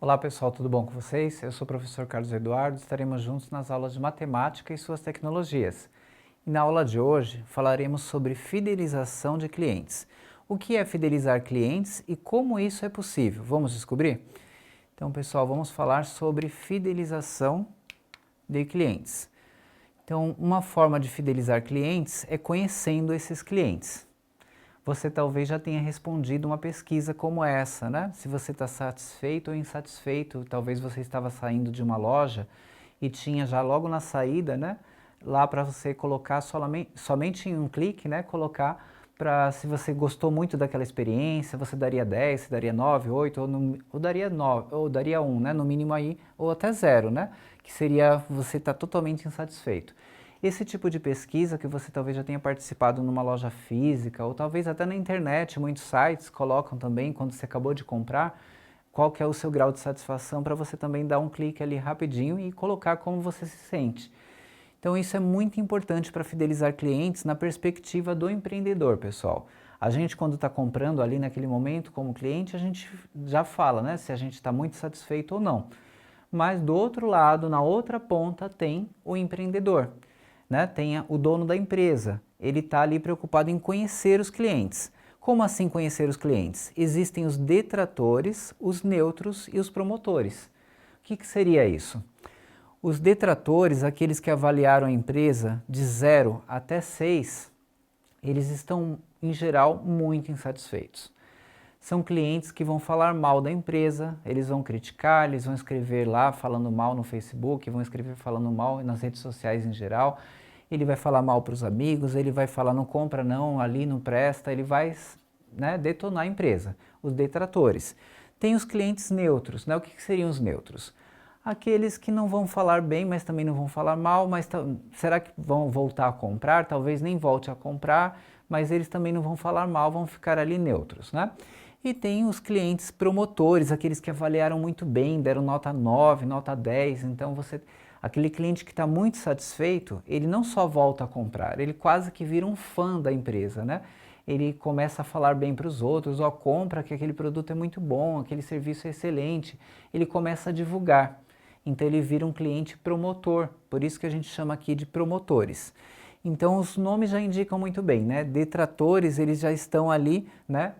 Olá pessoal, tudo bom com vocês? Eu sou o professor Carlos Eduardo, estaremos juntos nas aulas de matemática e suas tecnologias. E na aula de hoje falaremos sobre fidelização de clientes. O que é fidelizar clientes e como isso é possível? Vamos descobrir? Então pessoal, vamos falar sobre fidelização de clientes. Então, uma forma de fidelizar clientes é conhecendo esses clientes. Você talvez já tenha respondido uma pesquisa como essa, né? Se você está satisfeito ou insatisfeito, talvez você estava saindo de uma loja e tinha já logo na saída, né? Lá para você colocar somente em um clique, né? Colocar para se você gostou muito daquela experiência, você daria 10, você daria 9, 8 ou daria 9, ou daria 1, né? No mínimo aí, ou até 0, né? Que seria você estar totalmente insatisfeito. Esse tipo de pesquisa que você talvez já tenha participado numa loja física ou talvez até na internet, muitos sites colocam também quando você acabou de comprar, qual que é o seu grau de satisfação para você também dar um clique ali rapidinho e colocar como você se sente. Então isso é muito importante para fidelizar clientes na perspectiva do empreendedor, pessoal. A gente quando está comprando ali naquele momento como cliente, a gente já fala, né, se a gente está muito satisfeito ou não. Mas do outro lado, na outra ponta, tem o empreendedor, né? Tem o dono da empresa. Ele está ali preocupado em conhecer os clientes. Como assim conhecer os clientes? Existem os detratores, os neutros e os promotores. O que seria isso? Os detratores, aqueles que avaliaram a empresa de 0 até 6, eles estão, em geral, muito insatisfeitos. São clientes que vão falar mal da empresa, eles vão criticar, eles vão escrever lá falando mal no Facebook, vão escrever falando mal nas redes sociais em geral. Ele vai falar mal para os amigos, ele vai falar não compra não, ali não presta, ele vai, né, detonar a empresa, os detratores. Tem os clientes neutros, né? O que seriam os neutros? Aqueles que não vão falar bem, mas também não vão falar mal, mas será que vão voltar a comprar? Talvez nem volte a comprar, mas eles também não vão falar mal, vão ficar ali neutros, né? E tem os clientes promotores, aqueles que avaliaram muito bem, deram nota 9, nota 10, então aquele cliente que está muito satisfeito, ele não só volta a comprar, ele quase que vira um fã da empresa, né? Ele começa a falar bem para os outros, ó, compra que aquele produto é muito bom, aquele serviço é excelente, ele começa a divulgar. Então ele vira um cliente promotor, por isso que a gente chama aqui de promotores. Então os nomes já indicam muito bem, né? Detratores, eles já estão ali, né?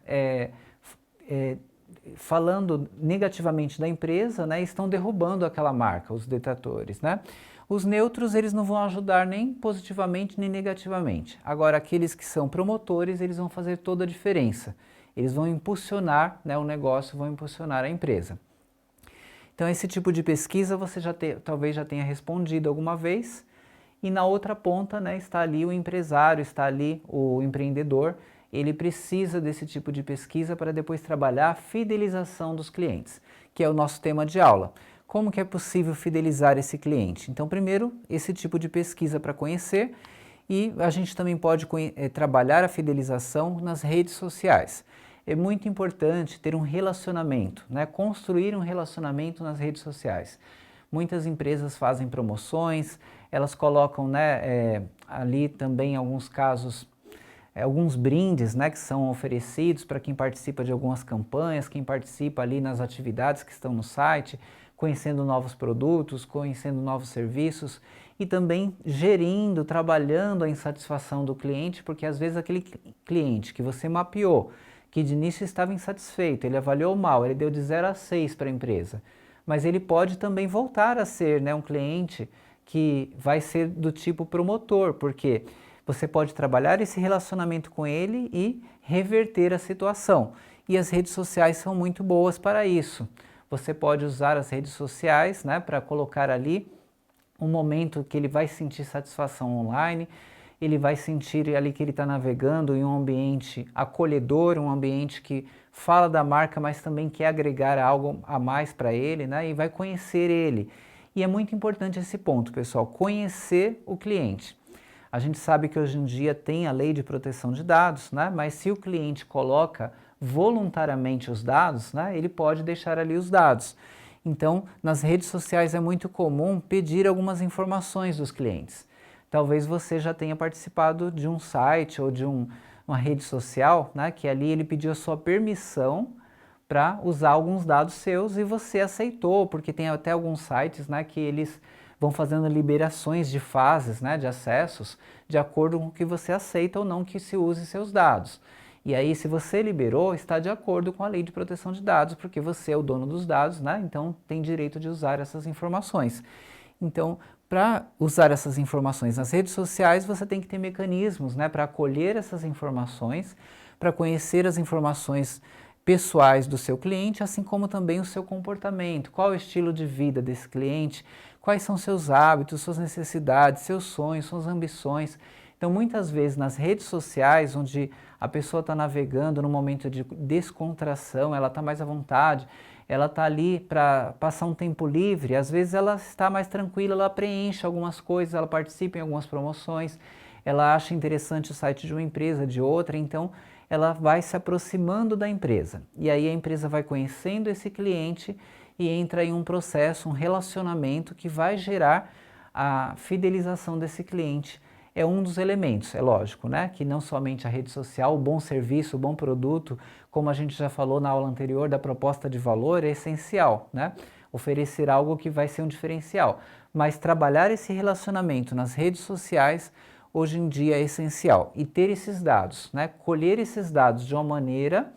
Falando negativamente da empresa, né? Estão derrubando aquela marca, os detratores, né? Os neutros, eles não vão ajudar nem positivamente nem negativamente. Agora, aqueles que são promotores, eles vão fazer toda a diferença. Eles vão impulsionar, né, o negócio, vão impulsionar a empresa. Então esse tipo de pesquisa você talvez já tenha respondido alguma vez, e na outra ponta, né, está ali o empresário, está ali o empreendedor, ele precisa desse tipo de pesquisa para depois trabalhar a fidelização dos clientes, que é o nosso tema de aula. Como que é possível fidelizar esse cliente? Então primeiro, esse tipo de pesquisa para conhecer, e a gente também pode trabalhar a fidelização nas redes sociais. É muito importante ter um relacionamento, né? Construir um relacionamento nas redes sociais. Muitas empresas fazem promoções, elas colocam, né, ali também em alguns casos alguns brindes, né, que são oferecidos para quem participa de algumas campanhas, quem participa ali nas atividades que estão no site, conhecendo novos produtos, conhecendo novos serviços e também gerindo, trabalhando a insatisfação do cliente, porque às vezes aquele cliente que você mapeou, que de início estava insatisfeito, ele avaliou mal, ele deu de 0 a 6 para a empresa, mas ele pode também voltar a ser, né, um cliente que vai ser do tipo promotor, porque você pode trabalhar esse relacionamento com ele e reverter a situação. E as redes sociais são muito boas para isso. Você pode usar as redes sociais, né, para colocar ali um momento que ele vai sentir satisfação online, ele vai sentir ali que ele está navegando em um ambiente acolhedor, um ambiente que fala da marca, mas também quer agregar algo a mais para ele, né, e vai conhecer ele. E é muito importante esse ponto, pessoal, conhecer o cliente. A gente sabe que hoje em dia tem a lei de proteção de dados, né? Mas se o cliente coloca voluntariamente os dados, né, ele pode deixar ali os dados. Então, nas redes sociais é muito comum pedir algumas informações dos clientes. Talvez você já tenha participado de um site ou de uma rede social, né, que ali ele pediu a sua permissão para usar alguns dados seus e você aceitou, porque tem até alguns sites, né, que eles vão fazendo liberações de fases, né, de acessos, de acordo com o que você aceita ou não que se use seus dados. E aí, se você liberou, está de acordo com a lei de proteção de dados, porque você é o dono dos dados, né, então tem direito de usar essas informações. Então, para usar essas informações nas redes sociais, você tem que ter mecanismos, né, para acolher essas informações, para conhecer as informações pessoais do seu cliente, assim como também o seu comportamento, qual é o estilo de vida desse cliente, quais são seus hábitos, suas necessidades, seus sonhos, suas ambições. Então, muitas vezes nas redes sociais, onde a pessoa está navegando num momento de descontração, ela está mais à vontade, ela está ali para passar um tempo livre, às vezes ela está mais tranquila, ela preenche algumas coisas, ela participa em algumas promoções, ela acha interessante o site de uma empresa, de outra, então ela vai se aproximando da empresa. E aí a empresa vai conhecendo esse cliente e entra em um processo, um relacionamento que vai gerar a fidelização desse cliente. É um dos elementos, é lógico, né? Que não somente a rede social, o bom serviço, o bom produto, como a gente já falou na aula anterior da proposta de valor, é essencial, né? Oferecer algo que vai ser um diferencial. Mas trabalhar esse relacionamento nas redes sociais, hoje em dia é essencial. E ter esses dados, né? Colher esses dados de uma maneira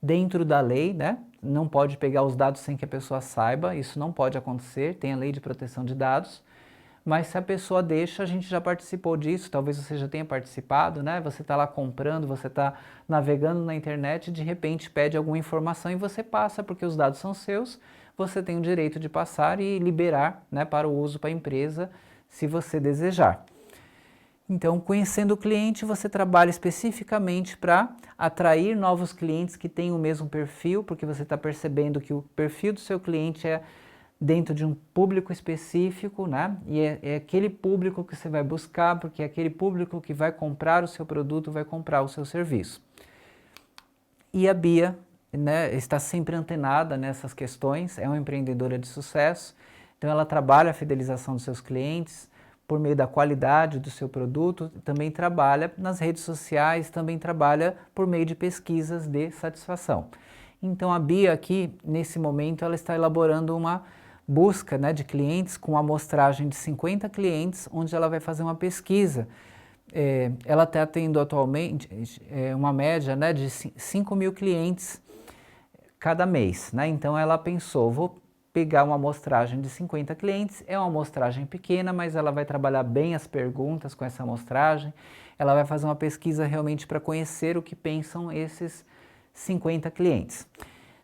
dentro da lei, né? Não pode pegar os dados sem que a pessoa saiba, isso não pode acontecer, tem a lei de proteção de dados. Mas se a pessoa deixa, a gente já participou disso, talvez você já tenha participado, né? Você está lá comprando, você está navegando na internet e de repente pede alguma informação e você passa, porque os dados são seus, você tem o direito de passar e liberar, né, para o uso para a empresa, se você desejar. Então, conhecendo o cliente, você trabalha especificamente para atrair novos clientes que têm o mesmo perfil, porque você está percebendo que o perfil do seu cliente é dentro de um público específico, né? E é aquele público que você vai buscar, porque é aquele público que vai comprar o seu produto, vai comprar o seu serviço. E a Bia, né, está sempre antenada nessas questões, é uma empreendedora de sucesso, então ela trabalha a fidelização dos seus clientes por meio da qualidade do seu produto, também trabalha nas redes sociais, também trabalha por meio de pesquisas de satisfação. Então a Bia aqui, nesse momento, ela está elaborando uma busca, né, de clientes com uma amostragem de 50 clientes, onde ela vai fazer uma pesquisa. Ela está tendo atualmente uma média, né, de 5 mil clientes cada mês, né? Então ela pensou, vou pegar uma amostragem de 50 clientes, é uma amostragem pequena, mas ela vai trabalhar bem as perguntas com essa amostragem, ela vai fazer uma pesquisa realmente para conhecer o que pensam esses 50 clientes.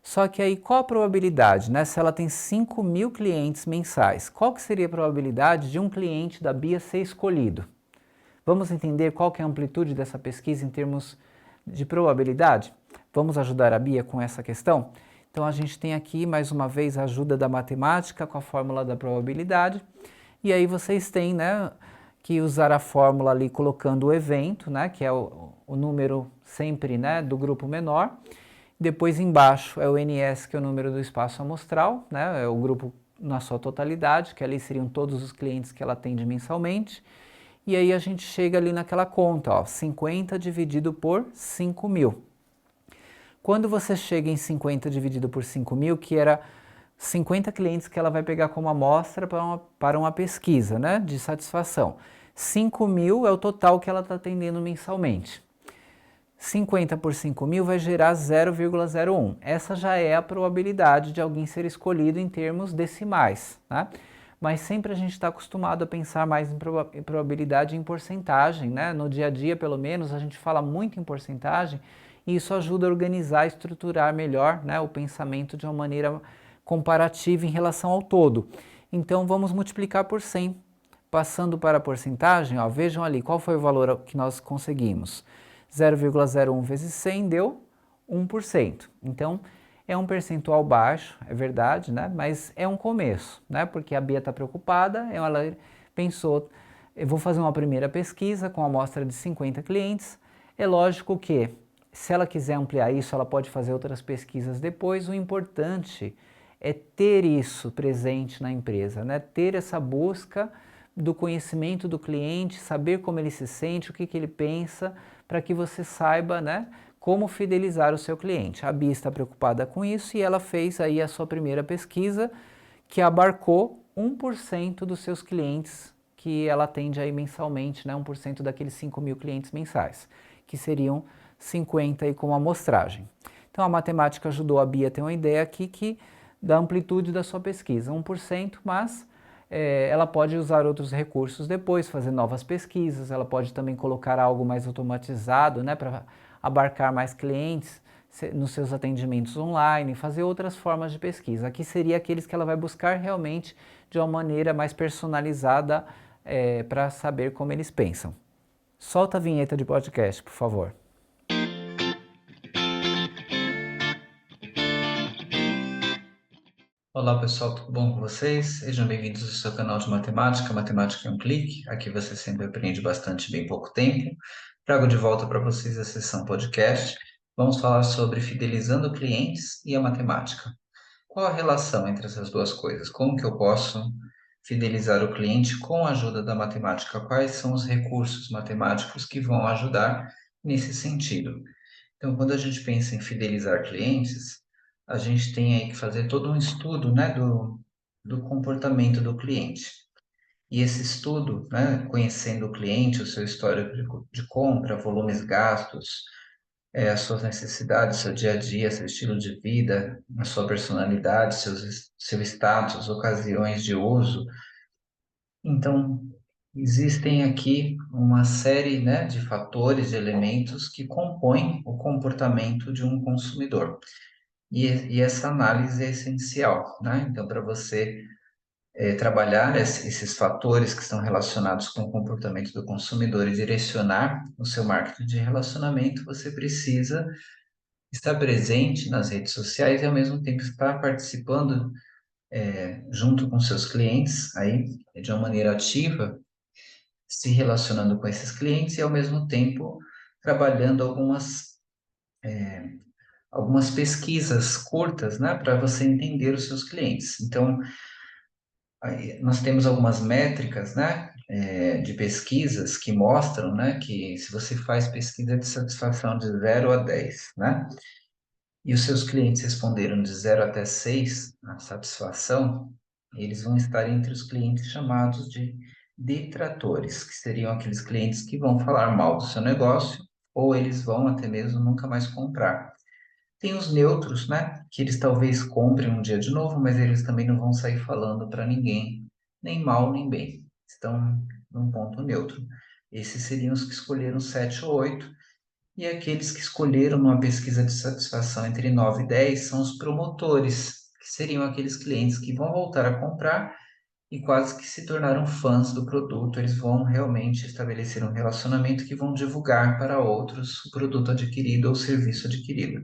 Só que aí qual a probabilidade, né? Se ela tem 5 mil clientes mensais, qual que seria a probabilidade de um cliente da Bia ser escolhido? Vamos entender qual que é a amplitude dessa pesquisa em termos de probabilidade? Vamos ajudar a Bia com essa questão? Então a gente tem aqui mais uma vez a ajuda da matemática com a fórmula da probabilidade. E aí vocês têm, né, que usar a fórmula ali colocando o evento, né, que é o número sempre, né, do grupo menor. Depois embaixo é o NS, que é o número do espaço amostral, né, é o grupo na sua totalidade, que ali seriam todos os clientes que ela atende mensalmente. E aí a gente chega ali naquela conta, ó, 50 dividido por 5 mil. Quando você chega em 50 dividido por 5 mil, que era 50 clientes que ela vai pegar como amostra para uma pesquisa, né, de satisfação. 5 mil é o total que ela está atendendo mensalmente. 50 por 5 mil vai gerar 0,01. Essa já é a probabilidade de alguém ser escolhido em termos decimais, né? Mas sempre a gente está acostumado a pensar mais em probabilidade em porcentagem, né? No dia a dia, pelo menos, a gente fala muito em porcentagem e isso ajuda a organizar, estruturar melhor, né, o pensamento de uma maneira comparativa em relação ao todo. Então, vamos multiplicar por 100. Passando para a porcentagem, ó, vejam ali qual foi o valor que nós conseguimos. 0,01 vezes 100 deu 1%. Então, é um percentual baixo, é verdade, né? Mas é um começo, né? Porque a Bia está preocupada, ela pensou, eu vou fazer uma primeira pesquisa com a amostra de 50 clientes. É lógico que, se ela quiser ampliar isso, ela pode fazer outras pesquisas depois. O importante é ter isso presente na empresa, né? Ter essa busca do conhecimento do cliente, saber como ele se sente, o que ele pensa, para que você saiba, né, como fidelizar o seu cliente. A Bia está preocupada com isso e ela fez aí a sua primeira pesquisa, que abarcou 1% dos seus clientes que ela atende aí mensalmente, né? 1% daqueles 5.000 clientes mensais, que seriam 50 aí como amostragem. Então a matemática ajudou a Bia a ter uma ideia aqui da amplitude da sua pesquisa, 1%, mas ela pode usar outros recursos depois, fazer novas pesquisas, ela pode também colocar algo mais automatizado, né, para abarcar mais clientes nos seus atendimentos online, fazer outras formas de pesquisa. Aqui seria aqueles que ela vai buscar realmente de uma maneira mais personalizada para saber como eles pensam. Solta a vinheta de podcast, por favor. Olá pessoal, tudo bom com vocês? Sejam bem-vindos ao seu canal de matemática, Matemática em um Clique. Aqui você sempre aprende bastante em bem pouco tempo. Trago de volta para vocês a sessão podcast. Vamos falar sobre fidelizando clientes e a matemática. Qual a relação entre essas duas coisas? Como que eu posso fidelizar o cliente com a ajuda da matemática? Quais são os recursos matemáticos que vão ajudar nesse sentido? Então, quando a gente pensa em fidelizar clientes, a gente tem aí que fazer todo um estudo, né, do comportamento do cliente. E esse estudo, né, conhecendo o cliente, o seu histórico de compra, volumes gastos, as suas necessidades, seu dia a dia, seu estilo de vida, a sua personalidade, seu status, ocasiões de uso. Então, existem aqui uma série, né, de fatores, de elementos que compõem o comportamento de um consumidor. E essa análise é essencial, né? Então, para você trabalhar esses fatores que estão relacionados com o comportamento do consumidor e direcionar o seu marketing de relacionamento, você precisa estar presente nas redes sociais e, ao mesmo tempo, estar participando junto com seus clientes, aí, de uma maneira ativa, se relacionando com esses clientes e, ao mesmo tempo, trabalhando algumas pesquisas curtas, né, para você entender os seus clientes. Então, aí, nós temos algumas métricas, né, de pesquisas que mostram, né, que se você faz pesquisa de satisfação de 0 a 10, né, e os seus clientes responderam de 0 até 6 na satisfação, eles vão estar entre os clientes chamados de detratores, que seriam aqueles clientes que vão falar mal do seu negócio, ou eles vão até mesmo nunca mais comprar. Tem os neutros, né? Que eles talvez comprem um dia de novo, mas eles também não vão sair falando para ninguém, nem mal nem bem. Estão num ponto neutro. Esses seriam os que escolheram 7 ou 8, e aqueles que escolheram numa pesquisa de satisfação entre 9 e 10 são os promotores, que seriam aqueles clientes que vão voltar a comprar e quase que se tornaram fãs do produto. Eles vão realmente estabelecer um relacionamento que vão divulgar para outros o produto adquirido ou o serviço adquirido.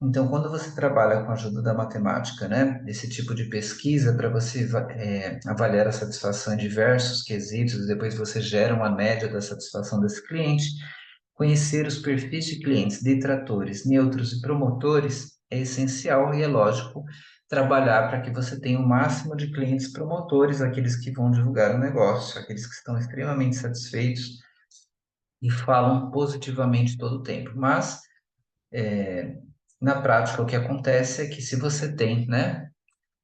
Então, quando você trabalha com a ajuda da matemática, né, esse tipo de pesquisa para você avaliar a satisfação em diversos quesitos, depois você gera uma média da satisfação desse cliente, conhecer os perfis de clientes detratores, neutros e promotores é essencial e é lógico trabalhar para que você tenha o máximo de clientes promotores, aqueles que vão divulgar o negócio, aqueles que estão extremamente satisfeitos e falam positivamente todo o tempo. Mas na prática, o que acontece é que se você tem, né,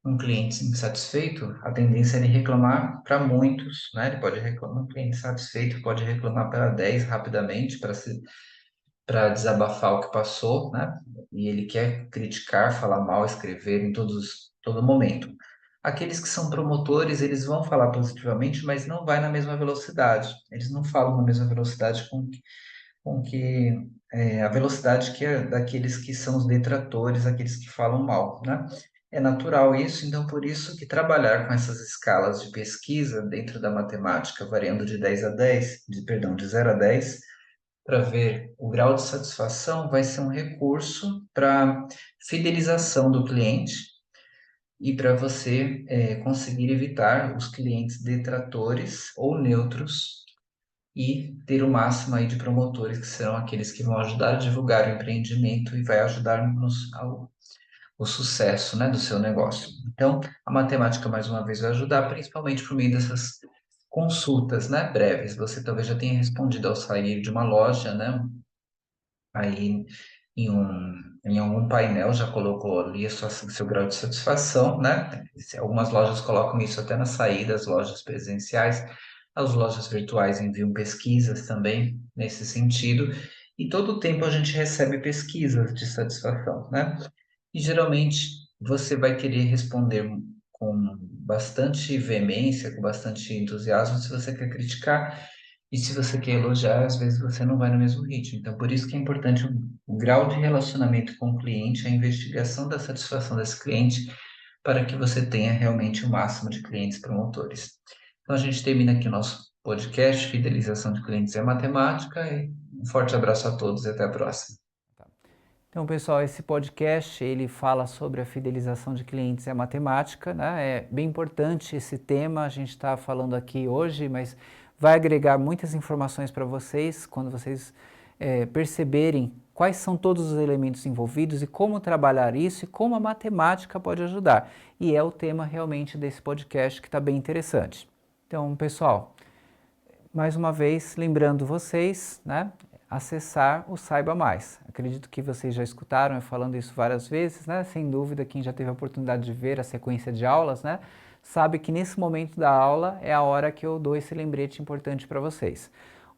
um cliente insatisfeito, a tendência é ele reclamar para muitos, né? Ele pode reclamar, um cliente insatisfeito pode reclamar para 10 rapidamente, para desabafar o que passou, né? E ele quer criticar, falar mal, escrever em todo momento. Aqueles que são promotores, eles vão falar positivamente, mas não vai na mesma velocidade. Eles não falam na mesma velocidade a velocidade que é daqueles que são os detratores, aqueles que falam mal, né? É natural isso, então por isso que trabalhar com essas escalas de pesquisa dentro da matemática, variando de 10 a 10, de 0 a 10, para ver o grau de satisfação, vai ser um recurso para fidelização do cliente e para você conseguir evitar os clientes detratores ou neutros e ter o máximo aí de promotores, que serão aqueles que vão ajudar a divulgar o empreendimento e vai ajudar-nos ao sucesso, né, do seu negócio. Então, a matemática, mais uma vez, vai ajudar, principalmente por meio dessas consultas, né, breves. Você talvez já tenha respondido ao sair de uma loja, né, aí em algum painel já colocou ali seu grau de satisfação, né? Algumas lojas colocam isso até na saída, as lojas presenciais, as lojas virtuais enviam pesquisas também nesse sentido, e todo o tempo a gente recebe pesquisas de satisfação, né? E geralmente você vai querer responder com bastante veemência, com bastante entusiasmo, se você quer criticar, e se você quer elogiar, às vezes você não vai no mesmo ritmo. Então, por isso que é importante o grau de relacionamento com o cliente, a investigação da satisfação desse cliente, para que você tenha realmente o máximo de clientes promotores. Então, a gente termina aqui o nosso podcast, Fidelização de Clientes é Matemática, e um forte abraço a todos e até a próxima. Então, pessoal, esse podcast ele fala sobre a fidelização de clientes e a matemática, né? É bem importante esse tema, a gente está falando aqui hoje, mas vai agregar muitas informações para vocês quando vocês perceberem quais são todos os elementos envolvidos e como trabalhar isso e como a matemática pode ajudar. E é o tema realmente desse podcast que está bem interessante. Então, pessoal, mais uma vez, lembrando vocês, né, acessar o Saiba Mais. Acredito que vocês já escutaram eu falando isso várias vezes, né? Sem dúvida, quem já teve a oportunidade de ver a sequência de aulas, né, sabe que nesse momento da aula é a hora que eu dou esse lembrete importante para vocês.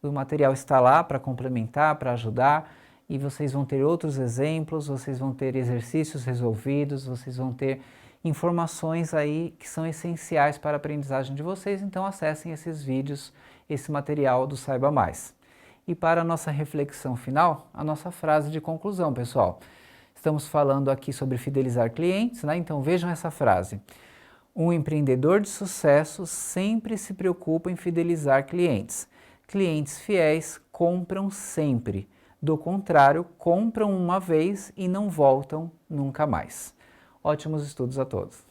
O material está lá para complementar, para ajudar, e vocês vão ter outros exemplos, vocês vão ter exercícios resolvidos, vocês vão ter informações aí que são essenciais para a aprendizagem de vocês, então acessem esses vídeos, esse material do Saiba Mais. E para a nossa reflexão final, a nossa frase de conclusão, pessoal. Estamos falando aqui sobre fidelizar clientes, né? Então vejam essa frase. Um empreendedor de sucesso sempre se preocupa em fidelizar clientes. Clientes fiéis compram sempre. Do contrário, compram uma vez e não voltam nunca mais. Ótimos estudos a todos!